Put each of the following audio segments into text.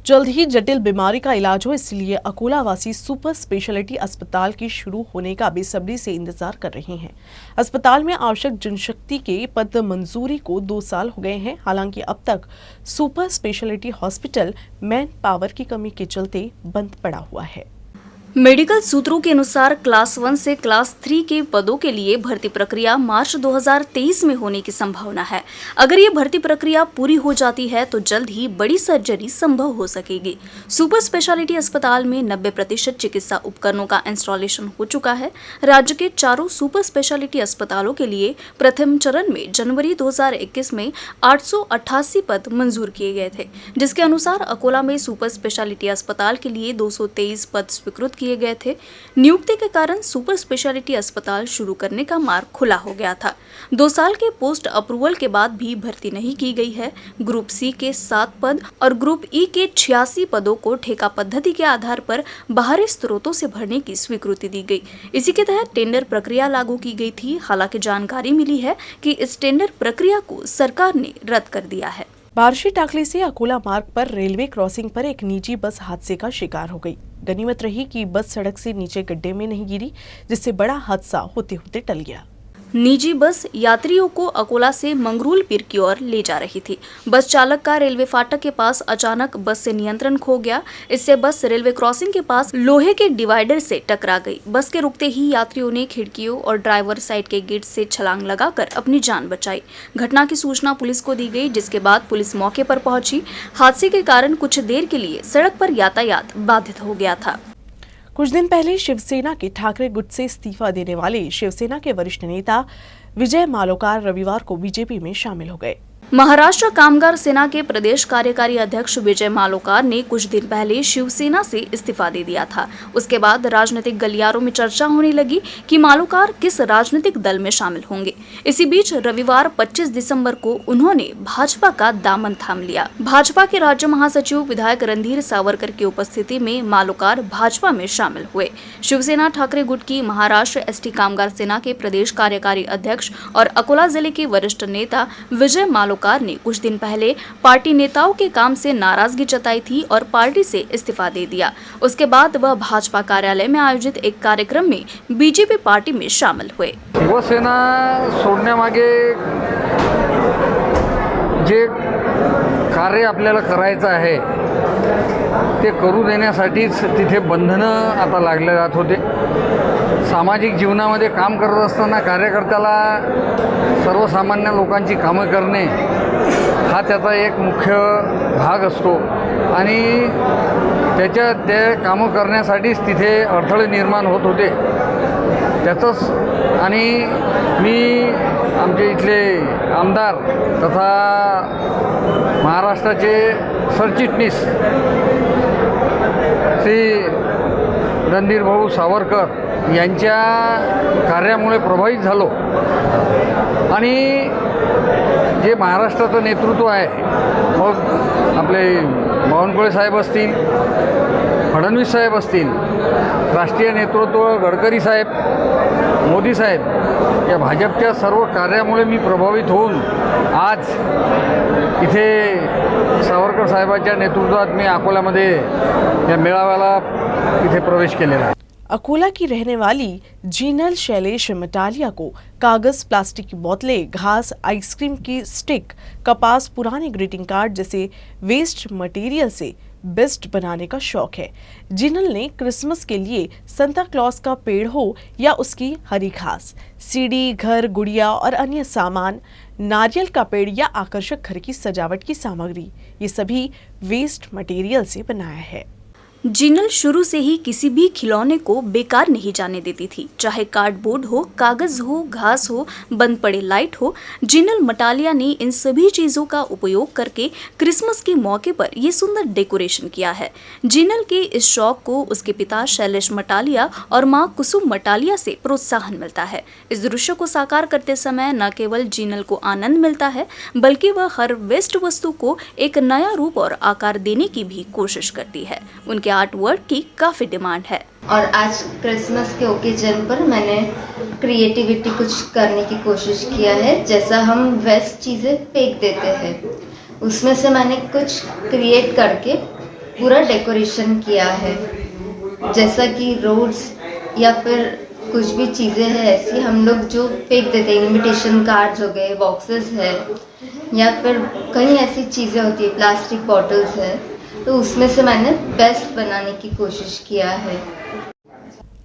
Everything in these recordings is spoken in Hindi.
जल्द ही जटिल बीमारी का इलाज हो, इसलिए अकोला वासी सुपर स्पेशलिटी अस्पताल की शुरू होने का बेसब्री से इंतजार कर रहे हैं। अस्पताल में आवश्यक जनशक्ति के पद मंजूरी को 2 साल हो गए हैं। हालांकि अब तक super speciality hospital man power की कमी के चलते बंद पड़ा हुआ है। मेडिकल सूत्रों के अनुसार क्लास 1 से क्लास 3 के पदों के लिए भर्ती प्रक्रिया मार्च 2023 में होने की संभावना है। अगर ये भर्ती प्रक्रिया पूरी हो जाती है तो जल्द ही बड़ी सर्जरी संभव हो सकेगी। सुपर स्पेशलिटी अस्पताल में 90% चिकित्सा उपकरणों का इंस्टॉलेशन हो चुका है। राज्य के 4 सुपर स्पेशलिटी अस्पतालों के लिए प्रथम चरण में जनवरी 2021 में 888 पद मंजूर किए गए थे, जिसके अनुसार अकोला में सुपर स्पेशलिटी अस्पताल के लिए 223 पद स्वीकृत किए गए थे। नियुक्ति के कारण सुपर स्पेशलिटी अस्पताल शुरू करने का मार्ग खुला हो गया था। 2 साल के पोस्ट अप्रूवल के बाद भी भर्ती नहीं की गई है। ग्रुप सी के 7 पद और ग्रुप ई के 86 पदों को ठेका पद्धति के आधार पर बाहरी स्रोतों से भरने की स्वीकृति दी गई। इसी के तहत टेंडर प्रक्रिया लागू की गई थी। हालांकि जानकारी मिली है कि इस टेंडर प्रक्रिया को सरकार ने रद्द कर दिया है। बारिशी टाकली से अकोला मार्ग पर रेलवे क्रॉसिंग पर एक निजी बस हादसे का शिकार हो गई। गनीमत रही कि बस सड़क से नीचे गड्ढे में नहीं गिरी, जिससे बड़ा हादसा होते होते टल गया। निजी बस यात्रियों को अकोला से मंगरूल पीर की ओर ले जा रही थी। बस चालक का रेलवे फाटक के पास अचानक बस से नियंत्रण खो गया। इससे बस रेलवे क्रॉसिंग के पास लोहे के डिवाइडर से टकरा गई। बस के रुकते ही यात्रियों ने खिड़कियों और ड्राइवर साइड के गेट से छलांग लगाकर अपनी जान बचाई। घटना की सूचना पुलिस को दी गई, जिसके बाद पुलिस मौके पर पहुंची। हादसे के कारण कुछ देर के लिए सड़क पर यातायात बाधित हो गया था। कुछ दिन पहले शिवसेना के ठाकरे गुट से इस्तीफा देने वाले शिवसेना के वरिष्ठ नेता विजय मालोकार रविवार को बीजेपी में शामिल हो गए। महाराष्ट्र कामगार सेना के प्रदेश कार्यकारी अध्यक्ष विजय मालोकार ने कुछ दिन पहले शिवसेना से इस्तीफा दे दिया था। उसके बाद राजनीतिक गलियारों में चर्चा होने लगी कि मालोकार किस राजनीतिक दल में शामिल होंगे। इसी बीच रविवार 25 दिसंबर को उन्होंने भाजपा का दामन थाम लिया। भाजपा के राज्य महासचिव विधायक रणधीर सावरकर की उपस्थिति में मालोकार भाजपा में शामिल हुए। शिवसेना ठाकरे गुट की महाराष्ट्र एसटी कामगार सेना के प्रदेश कार्यकारी अध्यक्ष और अकोला जिले के वरिष्ठ नेता विजय मालोकार ने कुछ दिन पहले पार्टी नेताओं के काम से नाराजगी जताई थी और पार्टी से इस्तीफा दे दिया। उसके बाद वह भाजपा कार्यालय में आयोजित एक कार्यक्रम में बीजेपी पार्टी में शामिल हुए। शिवसेना सोडण्यामागे जे कार्य आपल्याला करायचं आहे ते करू देण्यासाठीच तिथे बंधनं आता लागले जात होते। सामाजिक जीवनामध्ये काम करत असताना कार्यकर्त्याला सर्वसामान्य लोकांची कामं करणे हा त्याचा एक मुख्य भाग असतो आणि ते कामं करण्यासाठीच तिथे अडथळे निर्माण होत होते। त्याचंच आणि मी आमचे इथले आमदार तथा महाराष्ट्राचे सरचिटणीस श्री रणधीर भाऊ सावरकर यांच्या कार्यामुळे प्रभावित झालो आणि जे महाराष्ट्राचं नेतृत्व आहे, मग आपले बावनकुळे साहेब असतील, फडणवीस साहेब असतील, राष्ट्रीय नेतृत्व गडकरी साहेब, मोदी साहेब या भाजपच्या सर्व कार्यामुळे मी प्रभावित होऊन आज इथे सावरकर साहेबांच्या नेतृत्वात मी अकोल्यामध्ये या मेळाव्याला इथे प्रवेश केलेला आहे। अकोला की रहने वाली जीनल शैलेश मटालिया को कागज, प्लास्टिक की बोतलें, घास, आइसक्रीम की स्टिक, कपास, पुराने ग्रीटिंग कार्ड जैसे वेस्ट मटेरियल से बेस्ट बनाने का शौक है। जीनल ने क्रिसमस के लिए संता क्लॉज का पेड़ हो या उसकी हरी घास, सीढ़ी, घर, गुड़िया और अन्य सामान, नारियल का पेड़ या आकर्षक घर की सजावट की सामग्री, ये सभी वेस्ट मटेरियल से बनाया है। जीनल शुरू से ही किसी भी खिलौने को बेकार नहीं जाने देती थी, चाहे कार्डबोर्ड हो, कागज हो, घास हो, बंद पड़े लाइट हो। जीनल मटालिया ने इन सभी चीज़ों का उपयोग करके क्रिसमस के मौके पर ये सुंदर डेकोरेशन किया है। जीनल के इस शौक को उसके पिता शैलेश मटालिया और माँ कुसुम मटालिया से प्रोत्साहन मिलता है। इस दृश्य को साकार करते समय न केवल जीनल को आनंद मिलता है, बल्कि वह हर वेस्ट वस्तु को एक नया रूप और आकार देने की भी कोशिश करती है। उनके आर्ट वर्क की काफी डिमांड है। और आज क्रिसमस के ओकेजन पर मैंने क्रिएटिविटी कुछ करने की कोशिश किया है। जैसा हम वेस्ट चीज़ें फेंक देते हैं, उसमें से मैंने कुछ क्रिएट करके पूरा डेकोरेशन किया है, जैसा कि रोड्स या फिर कुछ भी चीज़ें हैं ऐसी हम लोग जो फेंक देते हैं, इनविटेशन कार्ड्स हो गए, बॉक्सेस है, या फिर कई ऐसी चीज़ें होती है, प्लास्टिक बॉटल्स है, तो उसमें से मैंने बेस्ट बनाने की कोशिश किया है।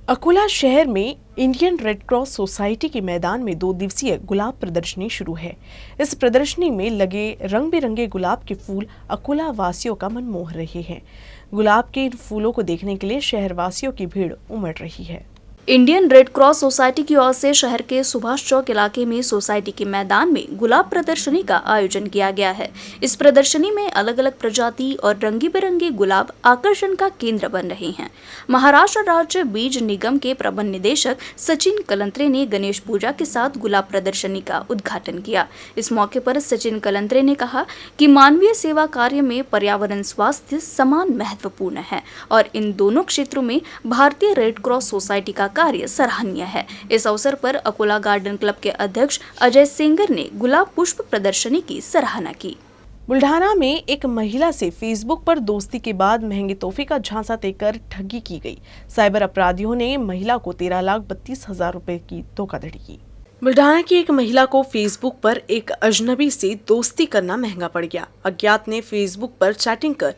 अकोला शहर में इंडियन रेड क्रॉस सोसाइटी के मैदान में 2 दिवसीय गुलाब प्रदर्शनी शुरू है। इस प्रदर्शनी में लगे रंग बिरंगे गुलाब के फूल अकोला वासियों का मन मोह रहे हैं। गुलाब के इन फूलों को देखने के लिए शहर वासियों की भीड़ उमड़ रही है। इंडियन रेड क्रॉस सोसाइटी की ओर से शहर के सुभाष चौक इलाके में सोसाइटी के मैदान में गुलाब प्रदर्शनी का आयोजन किया गया है। इस प्रदर्शनी में अलग अलग प्रजाति और रंगी बिरंगे गुलाब आकर्षण का केंद्र बन रहे हैं। महाराष्ट्र राज्य बीज निगम के प्रबंध निदेशक सचिन कलंत्रे ने गणेश पूजा के साथ गुलाब प्रदर्शनी का उद्घाटन किया। इस मौके पर सचिन कलंत्रे ने कहा कि मानवीय सेवा कार्य में पर्यावरण स्वास्थ्य समान महत्वपूर्ण है और इन दोनों क्षेत्रों में भारतीय रेड क्रॉस सोसाइटी का कार्य सराहनीय है। इस अवसर पर अकोला गार्डन क्लब के अध्यक्ष अजय सेंगर ने गुलाब पुष्प प्रदर्शनी की सराहना की। बुल्ढाना में एक महिला से फेसबुक पर दोस्ती के बाद महंगे तोहफे का झांसा देकर ठगी की गई। साइबर अपराधियों ने महिला को 13,32,000 रुपए की धोखाधड़ी की। बुल्ढाना की एक महिला को फेसबुक पर एक अजनबी से दोस्ती करना महंगा पड़ गया। अज्ञात ने फेसबुक पर चैटिंग कर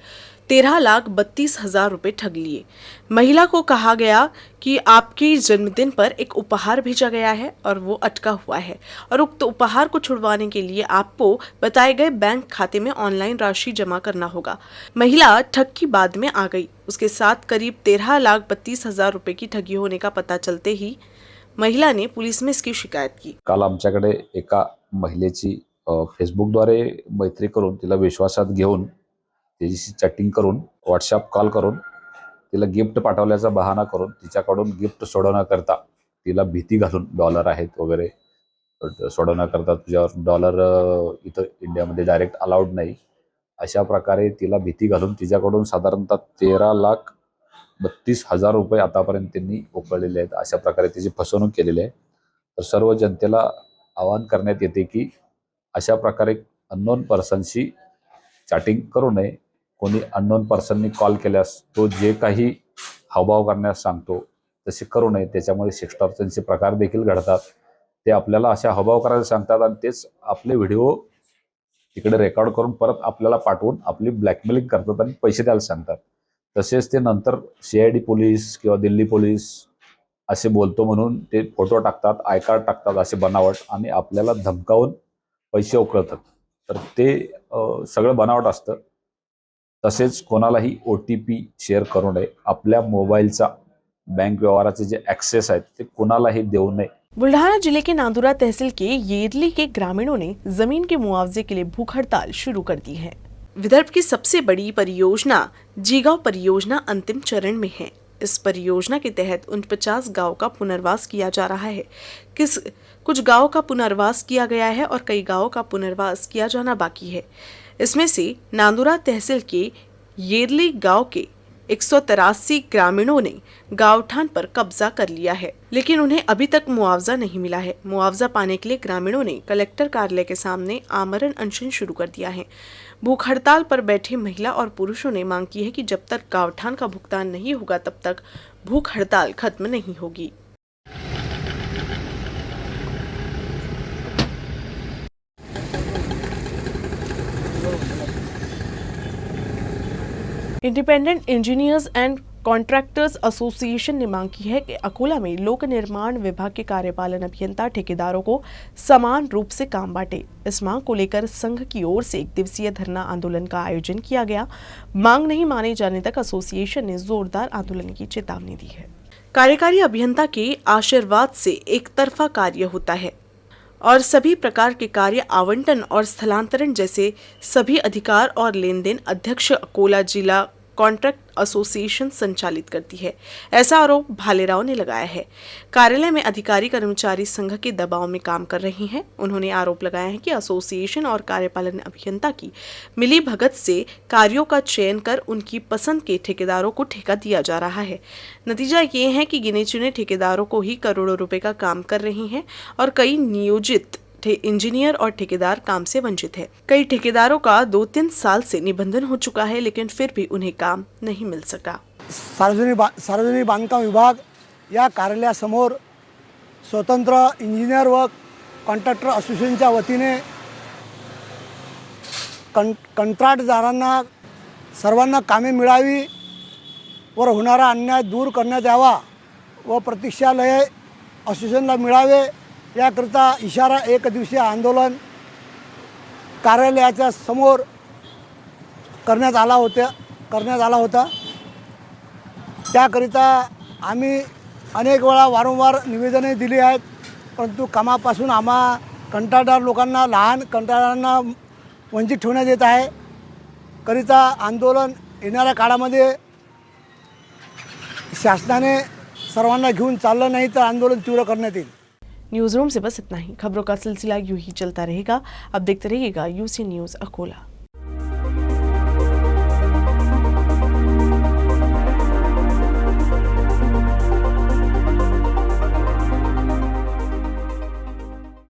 13,32,000 रुपए ठग लिए। महिला को कहा गया कि आपके जन्मदिन पर एक उपहार भेजा गया है और वो अटका हुआ है और उक्त उपहार को छुड़वाने के लिए आपको बताए गए बैंक खाते में ऑनलाइन राशि जमा करना होगा। महिला ठग की बाद में आ गई। उसके साथ करीब 13,32,000 रुपए की ठगी होने का पता चलते ही महिला ने पुलिस में इसकी शिकायत की। काल आमच्याकडे एका महिलेची फेसबुकद्वारे मैत्री करून तिला विश्वासात घेऊन तिच्याशी चॅटिंग करून व्हॉट्सअप कॉल करून तिला गिफ्ट पाठवल्याचा बहाणा करून तिच्याकडून गिफ्ट सोडवण्याकरता तिला भीती घालून डॉलर आहेत वगैरे सोडवण्याकरता तुझ्यावर डॉलर इथं इंडियामध्ये डायरेक्ट अलाउड नाही, अशा प्रकारे तिला भीती घालून तिच्याकडून साधारणतः 13,32,000 रुपये आतापर्यंत त्यांनी उकळलेले आहेत। अशा प्रकारे तिची फसवणूक केलेली आहे। तर सर्व जनतेला आवाहन करण्यात येते की अशा प्रकारे अननोन पर्सनशी चॅटिंग करू नये। कोणी अननोन पर्सननी कॉल केल्यास तो जे काही हावभाव करण्यास सांगतो तसे करू नये। त्याच्यामुळे सेक्सटॉर्शनचे प्रकार देखील घडतात। ते आपल्याला अशा हावभाव करायला सांगतात आणि तेच आपले व्हिडिओ तिकडे रेकॉर्ड करून परत आपल्याला पाठवून आपली ब्लॅकमेलिंग करतात आणि पैसे द्यायला सांगतात। तसेच ते नंतर CID पोलीस किंवा दिल्ली पोलीस असे बोलतो म्हणून ते फोटो टाकतात, आय कार्ड टाकतात असे बनावट आणि आपल्याला धमकावून पैसे उकळतात। तर ते सगळं बनावट असतं। तसेच कोणालाही OTP शेअर करू नये। आपल्या मोबाईलचा बैंक व्यवहाराचे जे ॲक्सेस आहेत ते कोणालाही देऊ नये। बुल्ढाना जिले के नांदुरा तहसील के येरली के ग्रामीणों ने जमीन के मुआवजे के लिए भूख हड़ताल शुरू कर दी है। विदर्भ की सबसे बड़ी परियोजना जीगांव परियोजना अंतिम चरण में है। इस परियोजना के तहत 49 गांव का पुनर्वास किया जा रहा है। कुछ गांव का पुनर्वास किया गया है और कई गांवों का पुनर्वास किया जाना बाकी है। इसमें से नांदुरा तहसील के येरली गांव के 183 ग्रामीणों ने गांवठान पर कब्जा कर लिया है, लेकिन उन्हें अभी तक मुआवजा नहीं मिला है। मुआवजा पाने के लिए ग्रामीणों ने कलेक्टर कार्यालय के सामने आमरण अनशन शुरू कर दिया है। भूख हड़ताल पर बैठे महिला और पुरुषों ने मांग की है कि जब तक गांवठान का भुगतान नहीं होगा तब तक भूख हड़ताल खत्म नहीं होगी। Independent engineers and contractors association ने मांग की है कि अकोला में लोक निर्माण विभाग के कार्यपालन अभियंता ठेकेदारों को समान रूप से काम बांटे। इस मांग को लेकर संघ की ओर से 1 दिवसीय धरना आंदोलन का आयोजन किया गया। मांग नहीं माने जाने तक एसोसिएशन ने जोरदार आंदोलन की चेतावनी दी है। कार्यकारी अभियंता के आशीर्वाद से एक तरफा कार्य होता है और सभी प्रकार के कार्य आवंटन और स्थलांतरण जैसे सभी अधिकार और लेन देन अध्यक्ष अकोला जिला कॉन्ट्रैक्ट एसोसिएशन संचालित करती है। ऐसा आरोप भालेराव ने लगाया है। कार्यालय में अधिकारी कर्मचारी संघ के दबाव में काम कर रहे हैं। उन्होंने आरोप लगाया है कि एसोसिएशन और कार्यपालन अभियंता की मिली भगत से कार्यों का चयन कर उनकी पसंद के ठेकेदारों को ठेका दिया जा रहा है। नतीजा ये है कि गिने चुने ठेकेदारों को ही करोड़ों रुपए का काम कर रहे हैं और कई नियोजित बैठे इंजीनियर और ठेकेदार काम से वंचित है। कई ठेकेदारों का 2-3 साल से निबंधन हो चुका है, लेकिन फिर भी उन्हें काम नहीं मिल सका। सार्वजनिक बांधकाम विभाग या कार्यालयासमोर स्वतंत्र इंजिनियर व कॉन्ट्रॅक्टर असोसिएशनच्या वतीने कंत्राटदारांना सर्वांना कामे मिळावी व होणारा अन्याय दूर करण्यात यावा व प्रतीक्षालये असोसिएशनला मिळावे याकरिता इशारा एक दिवसीय आंदोलन कार्यालयाच्या समोर करण्यात आला होता। त्याकरिता आम्ही अनेक वेळा वारंवार निवेदने दिली आहेत, परंतु कामापासून कंत्राटदार लोकांना, लहान कंत्राटदारांना वंचित ठेवण्यात येत आहे। करिता आंदोलन येणाऱ्या काळामध्ये शासनाने सर्वांना घेऊन चाललं नहीं तो आंदोलन तीव्र करण्यात येईल। न्यूज रूम से बस इतना ही। खबरों का सिलसिला यूं ही चलता रहेगा। अब देखते रहिएगा यूसी न्यूज़ अकोला।